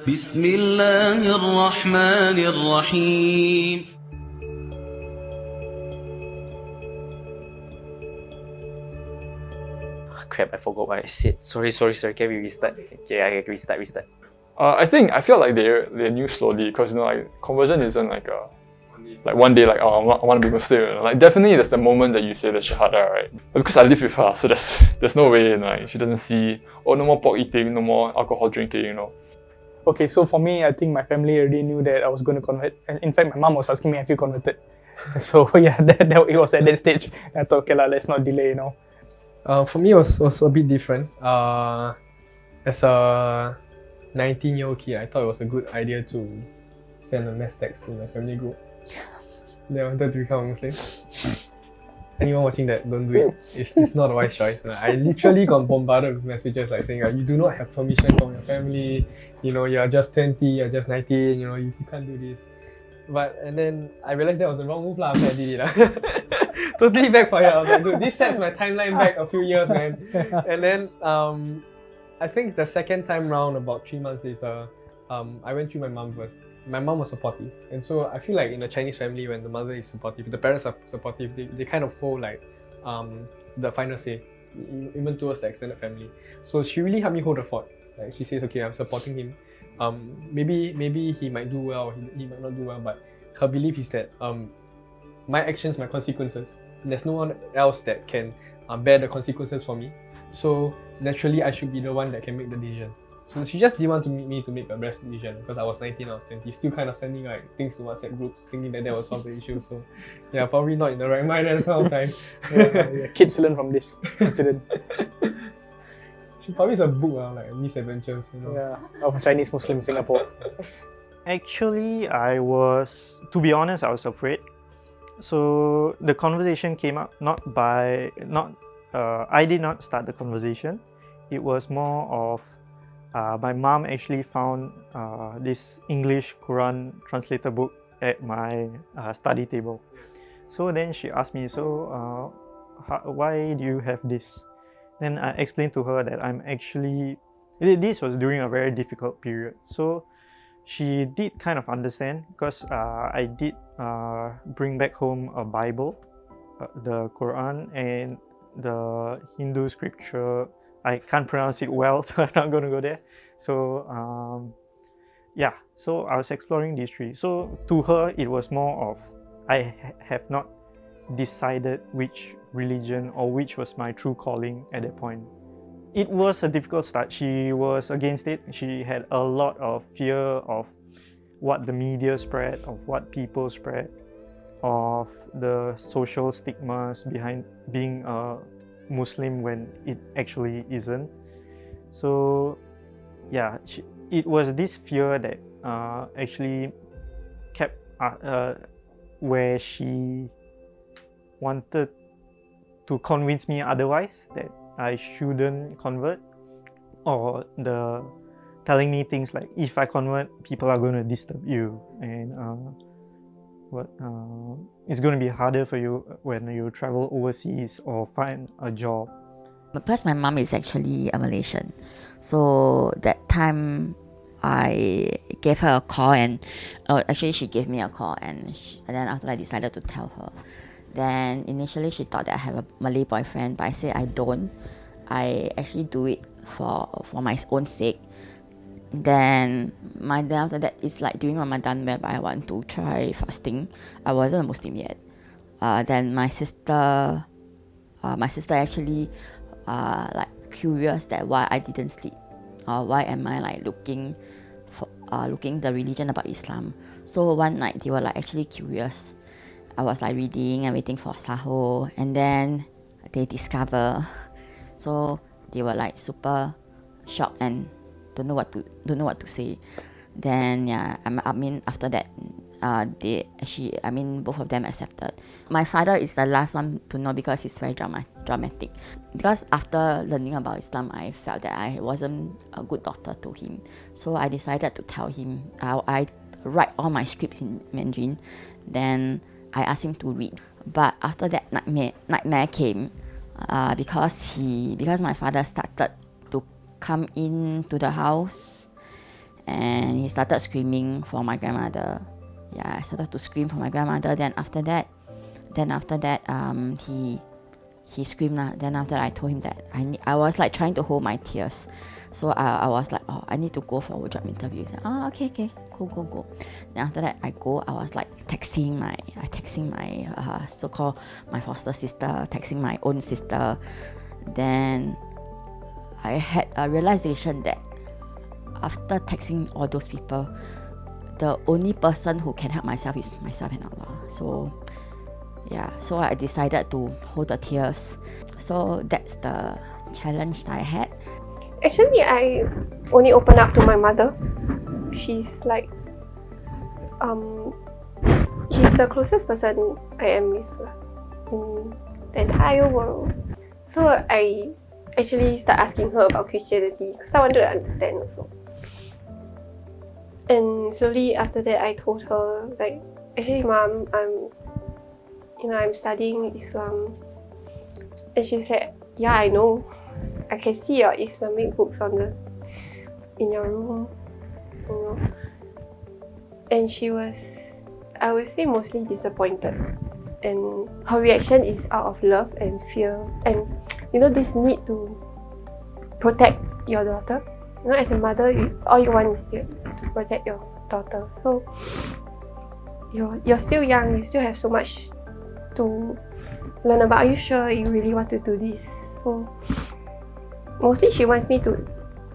بسم الله الرحمن الرحيم. Crap, I forgot what I said. Sorry. Can we restart? Okay, I can restart. I feel like they knew slowly, because like conversion isn't like one day like, oh, I want to be Muslim. Like definitely there's the moment that you say the shahada, right? But because I live with her, so there's no way like she doesn't see, oh, no more pork eating, no more alcohol drinking, Okay, so for me, I think my family already knew that I was going to convert. And in fact, my mom was asking me, have you converted? So yeah, it was at that stage. I thought, okay, let's not delay, For me, it was a bit different. As a 19-year-old kid, I thought it was a good idea to send a mass text to my family group. They wanted to become a Muslim. Anyone watching that, don't do it. It's not a wise choice. I literally got bombarded with messages like saying, you do not have permission from your family, you are just 20, you're just 19, you can't do this. And then I realized that was the wrong move after I did it. Totally backfired. I was like, dude, this sets my timeline back a few years, man. And then I think the second time round, about 3 months later, I went through my mom first. My mom was supportive, and so I feel like in a Chinese family, when the mother is supportive, the parents are supportive, they kind of hold like the final say, even towards the extended family. So she really helped me hold the fort. Like she says, okay, I'm supporting him. Maybe he might do well, he might not do well, but her belief is that my actions, my consequences. There's no one else that can bear the consequences for me. So naturally, I should be the one that can make the decisions. So she just didn't want me to make a rash decision, because I was 19, I was 20, still kind of sending like things to WhatsApp groups, thinking that would solve the issue. So yeah, probably not in the right mind at the point of time. Yeah, kids learn from this incident. She probably has a book like misadventures, Yeah, of Chinese Muslim Singapore. Actually, to be honest, I was afraid. So the conversation came up I did not start the conversation. It was more of my mom actually found this English Quran translator book at my study table. So then she asked me, why do you have this? Then I explained to her that this was during a very difficult period. So she did kind of understand, because I did bring back home a Bible, the Quran, and the Hindu scripture. I can't pronounce it well, so I'm not going to go there. So so I was exploring these three. So to her, it was more of, I have not decided which religion or which was my true calling at that point. It was a difficult start. She was against it. She had a lot of fear of what the media spread, of what people spread, of the social stigmas behind being a Muslim when it actually isn't. So yeah, it was this fear that actually kept where she wanted to convince me otherwise, that I shouldn't convert, or telling me things like, if I convert, people are going to disturb you, and it's going to be harder for you when you travel overseas or find a job. Plus, my mom is actually a Malaysian, so that time I gave her a call, and actually she gave me a call, and then after I decided to tell her. Then initially she thought that I have a Malay boyfriend, but I said I don't. I actually do it for my own sake. Then after that, it's like during Ramadan where I want to try fasting. I wasn't a Muslim yet. Then my sister actually like curious that why I didn't sleep, or why am I like looking the religion about Islam. So one night they were like actually curious. I was like reading and waiting for sahur, and then they discover. So they were like super shocked and don't know what to say. Then yeah, I mean after that, both of them accepted. My father is the last one to know, because he's very dramatic. Because after learning about Islam, I felt that I wasn't a good daughter to him. So I decided to tell him. I write all my scripts in Mandarin. Then I asked him to read. But after that nightmare came, because my father started to come into the house, and and he started screaming for my grandmother. Yeah, I started to scream for my grandmother. Then after that, he screamed lah. Then after that, I told him that I was like trying to hold my tears. So I was like, oh, I need to go for a job interview. He said, oh, okay, go. Then after that, I go. I was like texting my so-called my foster sister, texting my own sister. Then I had a realization that after texting all those people, the only person who can help myself is myself and Allah. So yeah, so I decided to hold the tears. So that's the challenge that I had. Actually, I only open up to my mother. She's like, she's the closest person I am with in the entire world. So I actually start asking her about Christianity because I wanted to understand also. And slowly after that, I told her like, actually, Mom, I'm studying Islam. And she said, yeah, I know. I can see your Islamic books in your room, you know. And she was, I would say, mostly disappointed. And her reaction is out of love and fear, and this need to protect your daughter. As a mother, all you want is to protect your daughter. So you're still young. You still have so much to learn about. Are you sure you really want to do this? So mostly she wants me to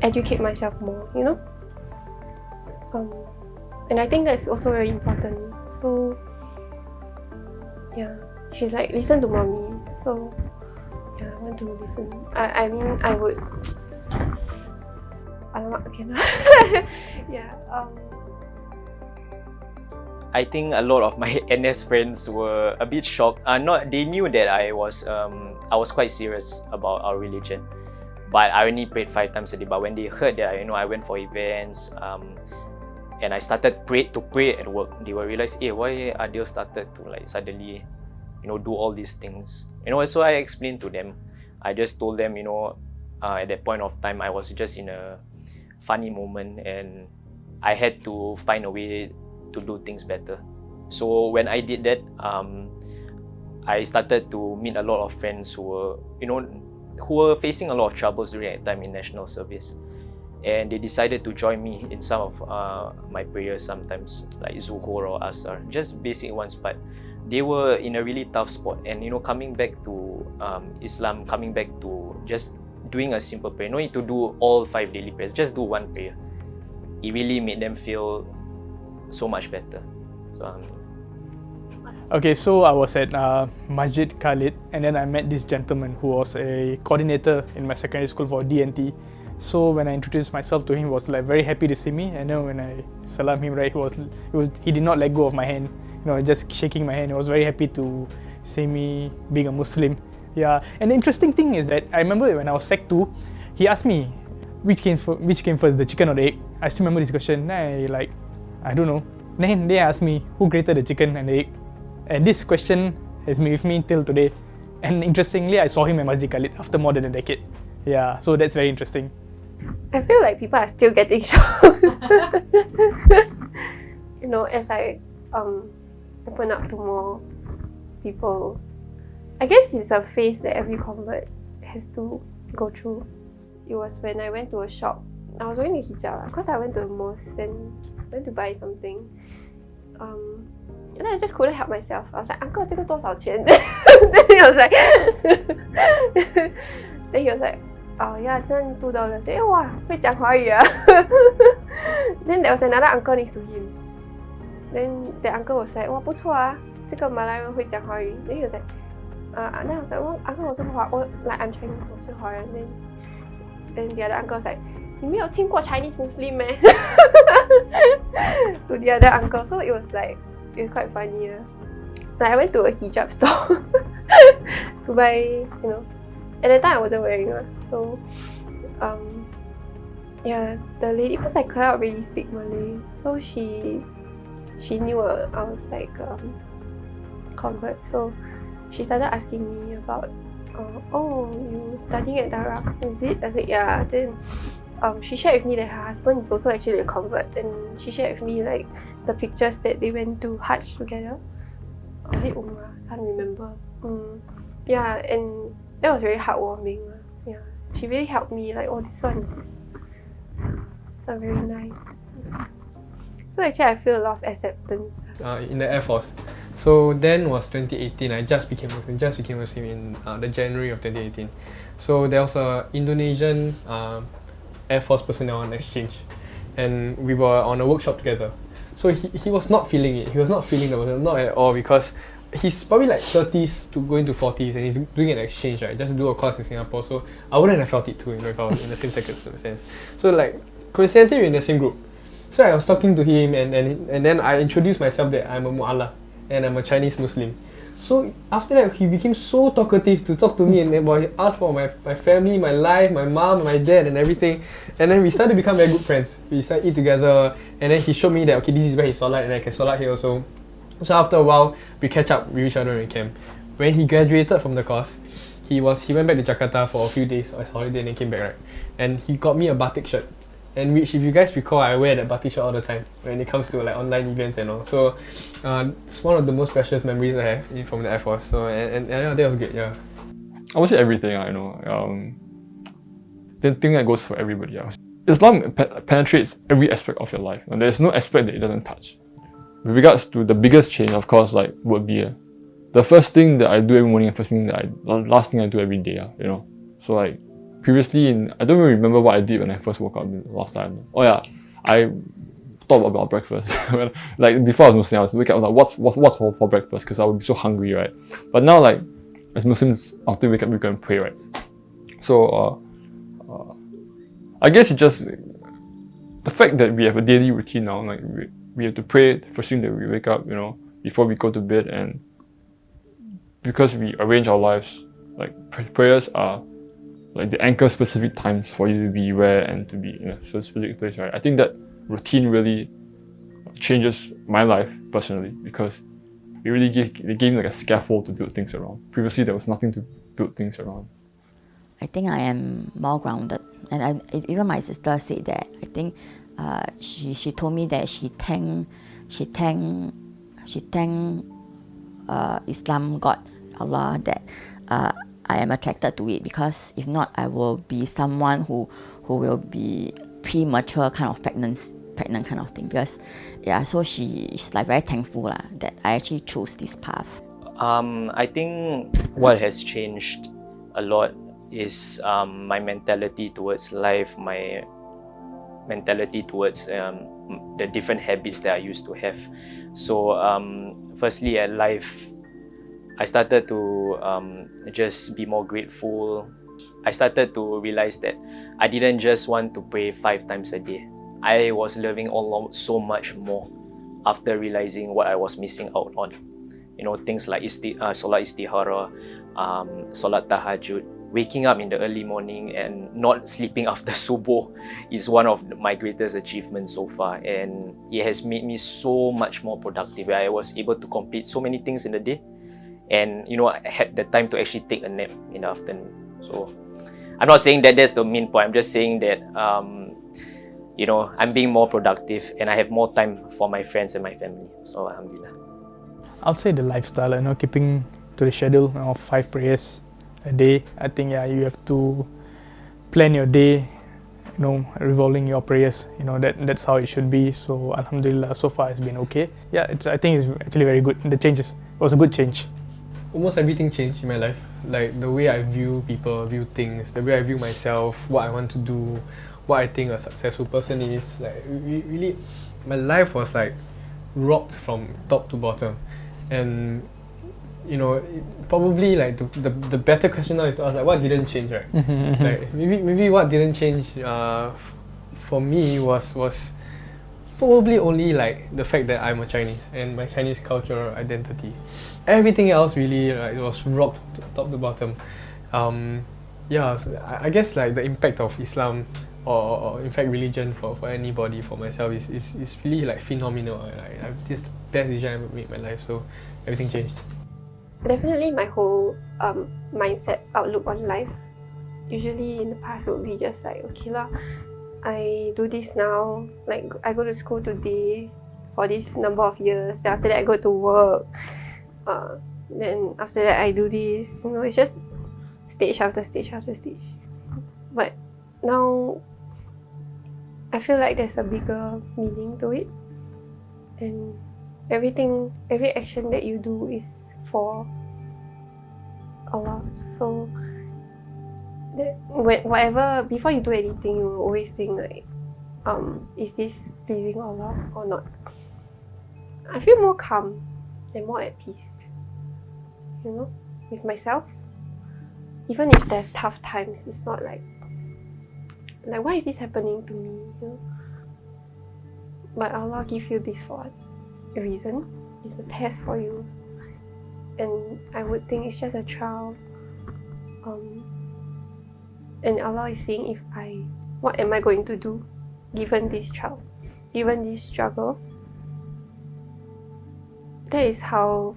educate myself more, and I think that's also very important. So yeah, she's like, listen to mommy. So yeah, I want to listen. I mean, I would. Okay, yeah. I think a lot of my NS friends were a bit shocked. They knew that I was quite serious about our religion, but I only prayed 5 times a day. But when they heard that I went for events, and I started to pray at work, they will realize, hey, why Adil started to like suddenly, do all these things. So I explained to them. I just told them, at that point of time, I was just in a funny moment, and I had to find a way to do things better. So when I did that, I started to meet a lot of friends who were facing a lot of troubles during that time in national service, and they decided to join me in some of my prayers sometimes, like Zuhur or Asar, just basic ones, but they were in a really tough spot. And coming back to Islam, coming back to just doing a simple prayer, no need to do all 5 daily prayers, just do one prayer. It really made them feel so much better. So Okay, so I was at Masjid Khalid, and then I met this gentleman who was a coordinator in my secondary school for DNT. So when I introduced myself to him, he was like very happy to see me. And then when I salam him, right, he did not let go of my hand, just shaking my hand. He was very happy to see me being a Muslim. Yeah, and the interesting thing is that I remember when I was Sec 2, he asked me which came first, the chicken or the egg. I still remember this question. Then I don't know. Then they asked me who created the chicken and the egg. And this question has been with me till today. And interestingly, I saw him at Masjid Khalid after more than a decade. Yeah, so that's very interesting. I feel like people are still getting shocked. As I open up to more people. I guess it's a phase that every convert has to go through. It was when I went to a shop. I was wearing a hijab because I went to a mosque and went to buy something. And I just couldn't help myself. I was like, Uncle, 这个多少钱? Then he was like, oh yeah, 这$2. Hey, wow, 会讲华语啊. Then there was another uncle next to him. Then the uncle was like, 哇，不错啊，这个马来人会讲华语. Then he was like, then I was like, well, uncle 我是like I'm Chinese, 我是华人. Then the other uncle was like, 你没有听过 Chinese Muslim 咩? To the other uncle. So it was quite funny. Like I went to a hijab store to buy, at that time I wasn't wearing one. So yeah, the lady, because I cannot really speak Malay, so she knew I was like convert. So she started asking me about, oh, you studying at Darul, is it? I said, yeah. Then she shared with me that her husband is also actually a convert, and she shared with me like the pictures that they went to Hajj together. Was it Umrah? Can't remember. Yeah, and that was very heartwarming. Yeah, she really helped me. Like, oh, this one is very nice. So actually, I feel a lot of acceptance. In the Air Force. So then was 2018. I just became Muslim in the January of 2018. So there was a Indonesian Air Force personnel on exchange, and we were on a workshop together. So he was not feeling it. He was not feeling the workshop, not at all, because he's probably like 30s to going to 40s, and he's doing an exchange, right? Just to do a course in Singapore. So I wouldn't have felt it too, if I was in the same circumstance. So like coincidentally, we're in the same group. So I was talking to him, and then I introduced myself that I'm a mu'allah and I'm a Chinese Muslim. So after that, he became so talkative to talk to me, and then he asked for my family, my life, my mom, my dad, and everything. And then we started to become very good friends. We started to eat together, and then he showed me that, okay, this is where he solat, and I can solat here also. So after a while, we catch up with each other in camp. When he graduated from the course, he went back to Jakarta for a few days as holiday, and then came back, right? And he got me a batik shirt. And which, if you guys recall, I wear that batik shirt all the time when it comes to like online events and all. So it's one of the most precious memories I have from the Air Force. So and yeah, that was great. Yeah. I would say everything. The thing that goes for everybody else. Islam penetrates every aspect of your life, and there's no aspect that it doesn't touch. With regards to the biggest change, of course, like would be the first thing that I do every morning, and last thing I do every day. So like. Previously, I don't really remember what I did when I first woke up last time. Oh yeah, I thought about breakfast. Like before I was Muslim, I was wake up, I was like, what's for breakfast? Because I would be so hungry, right? But now, like as Muslims, after we wake up, we go and pray, right? So I guess it's just the fact that we have a daily routine now. Like we have to pray the first thing that we wake up, before we go to bed, and because we arrange our lives, like prayers are like the anchor specific times for you to be where and to be in a specific place, right? I think that routine really changes my life personally, because it really gave me like a scaffold to build things around. Previously, there was nothing to build things around. I think I am more grounded, and even my sister said that. I think she told me that she thanked Islam, God, Allah, that I am attracted to it, because if not, I will be someone who will be premature kind of pregnant kind of thing. Because yeah, so she's like very thankful that I actually chose this path. I think what has changed a lot is my mentality towards life, my mentality towards the different habits that I used to have. So firstly, at life, I started to just be more grateful. I started to realize that I didn't just want to pray 5 times a day. I was loving Allah so much more after realizing what I was missing out on. Things like Salat Istihara, Salat Tahajjud, waking up in the early morning and not sleeping after Subuh is one of my greatest achievements so far. And it has made me so much more productive. I was able to complete so many things in the day. And I had the time to actually take a nap in the afternoon. So I'm not saying that that's the main point. I'm just saying that I'm being more productive and I have more time for my friends and my family. So alhamdulillah. I'll say the lifestyle, keeping to the schedule of 5 prayers a day. I think you have to plan your day, revolving your prayers. That's how it should be. So alhamdulillah, so far it's been okay. Yeah, I think it's actually very good. The changes, it was a good change. Almost everything changed in my life. Like the way I view people, view things, the way I view myself, what I want to do, what I think a successful person is. Like really, my life was like rocked from top to bottom. And probably like the better question now is to ask, like, what didn't change, right? Like maybe what didn't change for me was probably only like the fact that I'm a Chinese and my Chinese cultural identity. Everything else really it was rocked top to bottom. So I guess like the impact of Islam or in fact religion for anybody, for myself is really like phenomenal. This is the best decision I ever made in my life. So everything changed. Definitely my whole mindset, outlook on life. Usually in the past it would be just like, okay lah, I do this now. Like I go to school today for this number of years. Then after that I go to work. Then after that I do this. You know, it's just stage after stage after stage. But now I feel like there's a bigger meaning to it, and every action that you do is for Allah. So whatever, before you do anything, you will always think like, is this pleasing Allah or not? I feel more calm and more at peace, you know, with myself. Even if there's tough times, it's not like why is this happening to me, you know? But Allah give you this for a reason. It's a test for you, and I would think it's just a trial. And Allah is saying, what am I going to do given this trial, given this struggle? That is how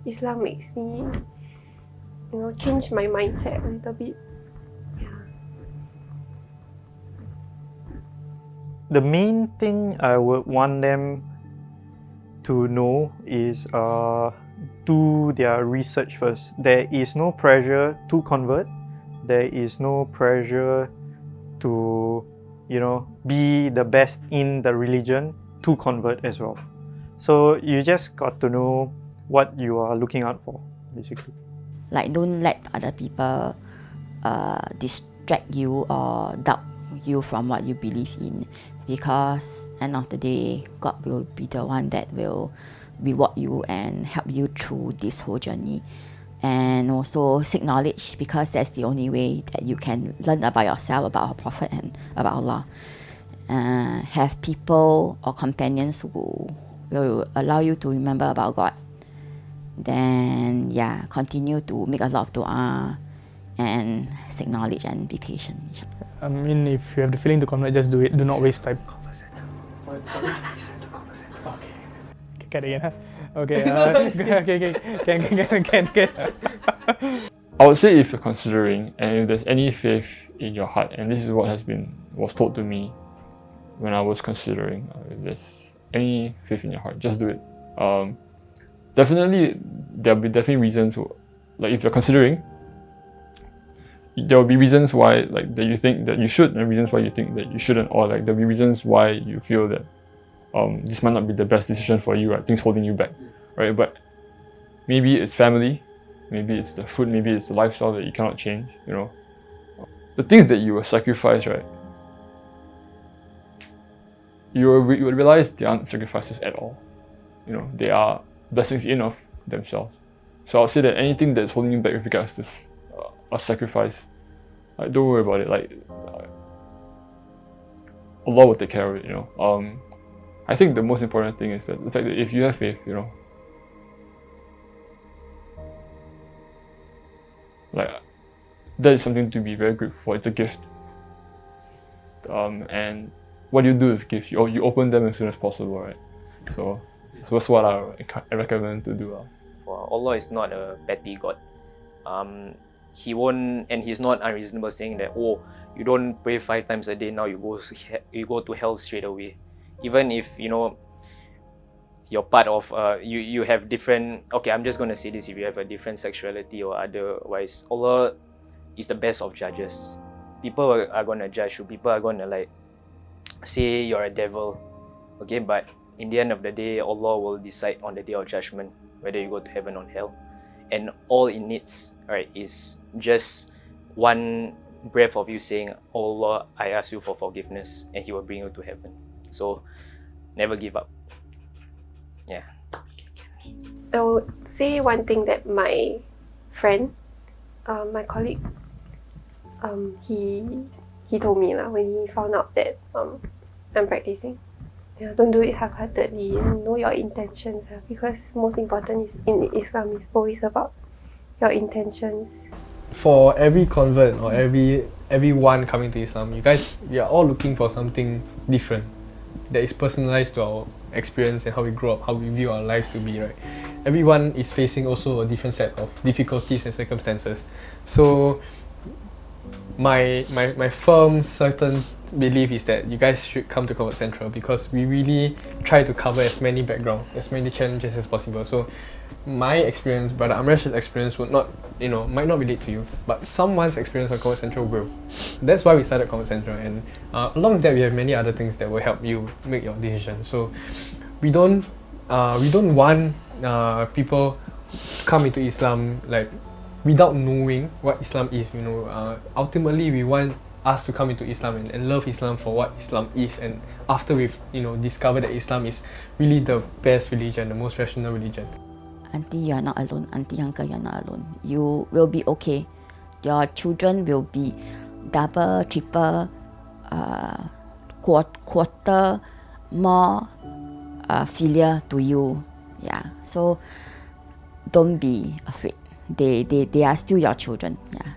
Islam makes me, you know, change my mindset a little bit. The main thing I would want them to know is do their research first. There is no pressure to convert. There is no pressure to, you know, be the best in the religion to convert as well. So you just got to know what you are looking out for, basically. Like, don't let other people distract you or doubt you from what you believe in, because end of the day, God will be the one that will reward you and help you through this whole journey. And also seek knowledge, because that's the only way that you can learn about yourself, about our Prophet and about Allah. Have people or companions who will allow you to remember about God. Then continue to make a lot of dua and seek knowledge and be patient. I mean, if you have the feeling to convert, just do it. Do not waste time. Okay. Can again, huh? Okay. Can. I would say if you're considering, and if there's any faith in your heart, and this is what was told to me when I was considering, if there's any faith in your heart, just do it. Definitely, there'll be reasons, like if you're considering, there will be reasons why that you think that you should, and reasons why you think that you shouldn't, or there'll be reasons why you feel that this might not be the best decision for you, right? Things holding you back, right? But maybe it's family, maybe it's the food, maybe it's the lifestyle that you cannot change, you know. The things that you will sacrifice, right? You will realize they aren't sacrifices at all. You know, they are blessings in of themselves. So I'll say that anything that's holding you back with regards to a sacrifice, don't worry about it. Allah will take care of it, you know. I think the most important thing is that the fact that if you have faith, you know, that is something to be very grateful for. It's a gift. And what do you do with gifts? You open them as soon as possible, right? So that's what I recommend to do. For Allah is not a petty God. He won't, and He's not unreasonable saying that, oh, you don't pray 5 times a day, now you go to hell straight away. Even if, you know, you're part of, you have different, okay, I'm just going to say this, if you have a different sexuality or otherwise, Allah is the best of judges. People are going to judge you, people are going to say you're a devil, okay, but in the end of the day, Allah will decide on the day of judgment whether you go to heaven or hell. And all it needs, right, is just one breath of you saying, oh Allah, I ask you for forgiveness, and He will bring you to heaven. So never give up. Yeah. I would say one thing that my friend, my colleague, he told me when he found out that I'm practicing. Yeah, don't do it half-heartedly, and know your intentions, because most important is in Islam is always about your intentions. For every convert or everyone coming to Islam, we are all looking for something different that is personalized to our experience and how we grow up, how we view our lives to be, right? Everyone is facing also a different set of difficulties and circumstances. So my firm certain belief is that you guys should come to Convert Central because we really try to cover as many backgrounds, as many challenges as possible. So my experience, Brother Amresh's experience would not, might not relate to you, but someone's experience on Convert Central will. That's why we started Convert Central, and along with that we have many other things that will help you make your decision. So we don't want people to come into Islam like without knowing what Islam is. Ultimately we want us to come into Islam and love Islam for what Islam is, and after we've discovered that Islam is really the best religion, the most rational religion. Auntie, you're not alone. Auntie, uncle, you're not alone. You will be okay. Your children will be double, triple, quarter more filial to you. Yeah. So don't be afraid. They are still your children. Yeah.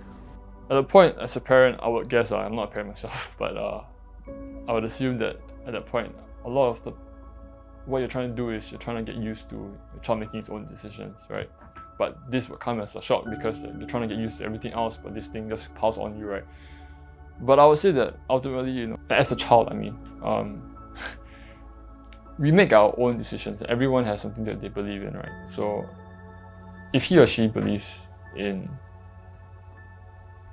At the point, as a parent, I would guess, I'm not a parent myself, but I would assume that at that point, a lot of what you're trying to do is you're trying to get used to your child making its own decisions, right? But this would come as a shock because you're trying to get used to everything else, but this thing just piles on you, right? But I would say that ultimately, as a child, we make our own decisions. Everyone has something that they believe in, right? So if he or she believes in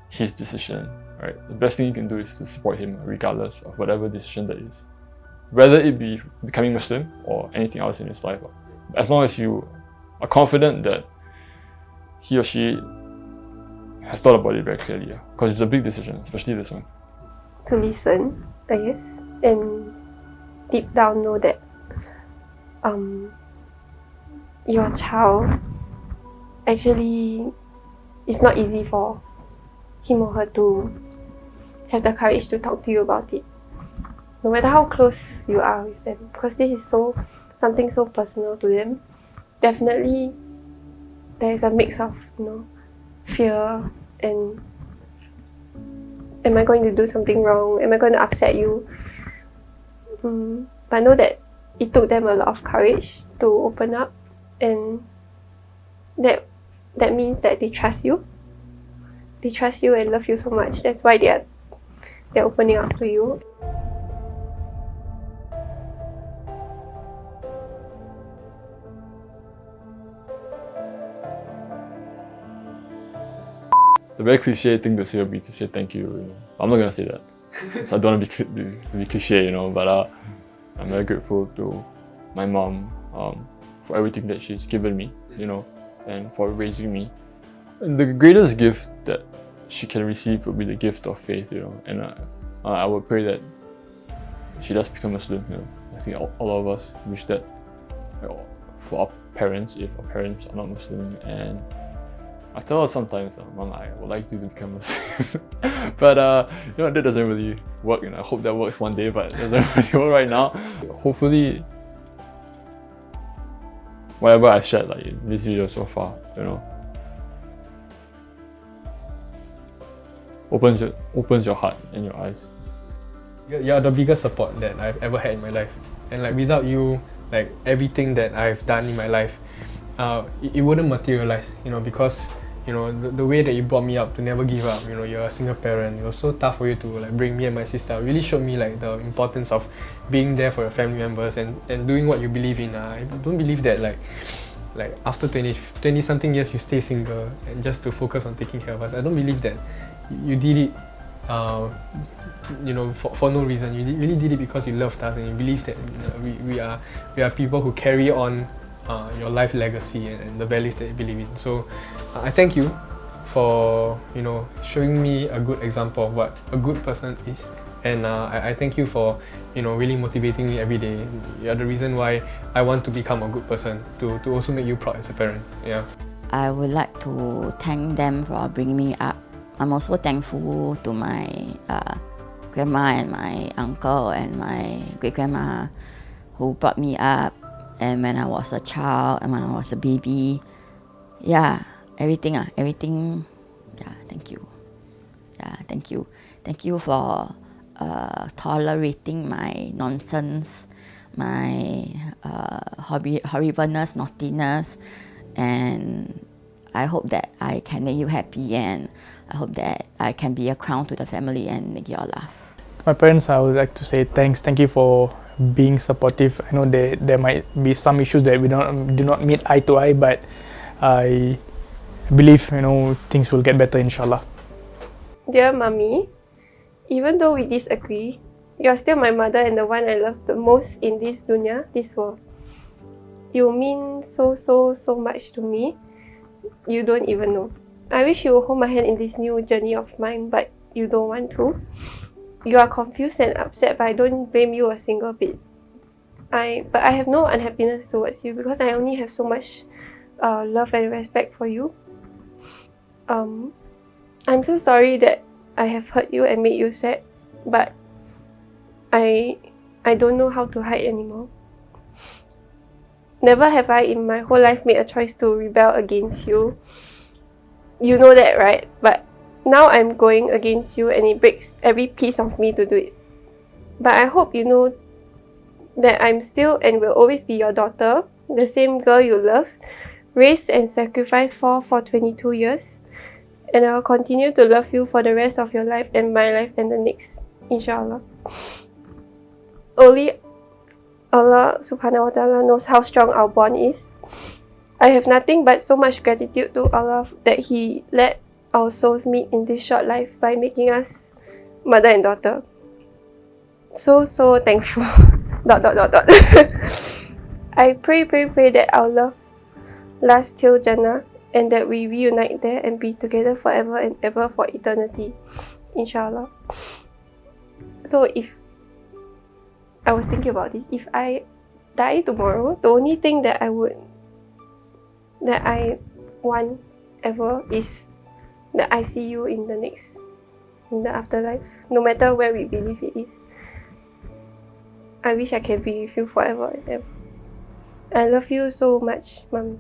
his decision, right, the best thing you can do is to support him regardless of whatever decision that is. Whether it be becoming Muslim or anything else in his life. As long as you are confident that he or she has thought about it very clearly, because it's a big decision, especially this one. To listen, I guess, and deep down know that your child actually, it's not easy for him or her to have the courage to talk to you about it, no matter how close you are with them, because this is something so personal to them. Definitely there is a mix of fear and am I going to do something wrong, am I going to upset you, but know that it took them a lot of courage to open up, and that means that they trust you and love you so much. That's why they're opening up to you. The very cliche thing to say would be to say thank you. I'm not gonna say that, so I don't want to be cliche, but I'm very grateful to my mom for everything that she's given me, and for raising me. And the greatest gift that she can receive would be the gift of faith, and I would pray that she does become Muslim. I think all of us wish that for our parents, if our parents are not Muslim. And I tell her sometimes, Mom, I would like you to become Muslim. But that doesn't really work. I hope that works one day, but it doesn't really work right now. Hopefully, whatever I shared in this video so far, opens your heart and your eyes. You're the biggest support that I've ever had in my life, and without you, everything that I've done in my life, it wouldn't materialize. Because the way that you brought me up to never give up. You're a single parent. It was so tough for you to bring me and my sister. It really showed me the importance of being there for your family members and doing what you believe in. I don't believe that after 20 something years you stay single and just to focus on taking care of us. I don't believe that you did it for no reason. You really did it because you loved us and you believe that we are people who carry on your life legacy and the values that you believe in. So I thank you for showing me a good example of what a good person is, and I thank you for really motivating me every day. You're the reason why I want to become a good person, to also make you proud as a parent. Yeah. I would like to thank them for bringing me up. I'm also thankful to my grandma and my uncle and my great-grandma who brought me up, and when I was a child and when I was a baby. Yeah, everything. Yeah, thank you. Yeah, thank you. Thank you for tolerating my nonsense, my horribleness, naughtiness, and I hope that I can make you happy and I hope that I can be a crown to the family and make you all laugh. My parents, I would like to say thanks. Thank you for being supportive. I know there might be some issues that we do not meet eye to eye, but I believe things will get better, inshallah. Dear Mummy, even though we disagree, you're still my mother and the one I love the most in this dunya, this world. You mean so much to me. You don't even know. I wish you would hold my hand in this new journey of mine, but you don't want to. You are confused and upset, but I don't blame you a single bit. But I have no unhappiness towards you because I only have so much love and respect for you. I'm so sorry that I have hurt you and made you sad, but I don't know how to hide anymore. Never have I in my whole life made a choice to rebel against you. You know that, right? But now I'm going against you and it breaks every piece of me to do it. But I hope you know that I'm still and will always be your daughter, the same girl you love, raised and sacrificed for 22 years. And I'll continue to love you for the rest of your life and my life and the next, inshallah. Only Allah subhanahu wa ta'ala knows how strong our bond is. I have nothing but so much gratitude to Allah that He let our souls meet in this short life by making us mother and daughter. So thankful. ... I pray that our love lasts till Jannah and that we reunite there and be together forever and ever for eternity, inshallah. So I was thinking about this, if I die tomorrow, the only thing that I want ever is that I see you in the afterlife, no matter where we believe it is. I wish I can be with you forever and ever. I love you so much, Mom.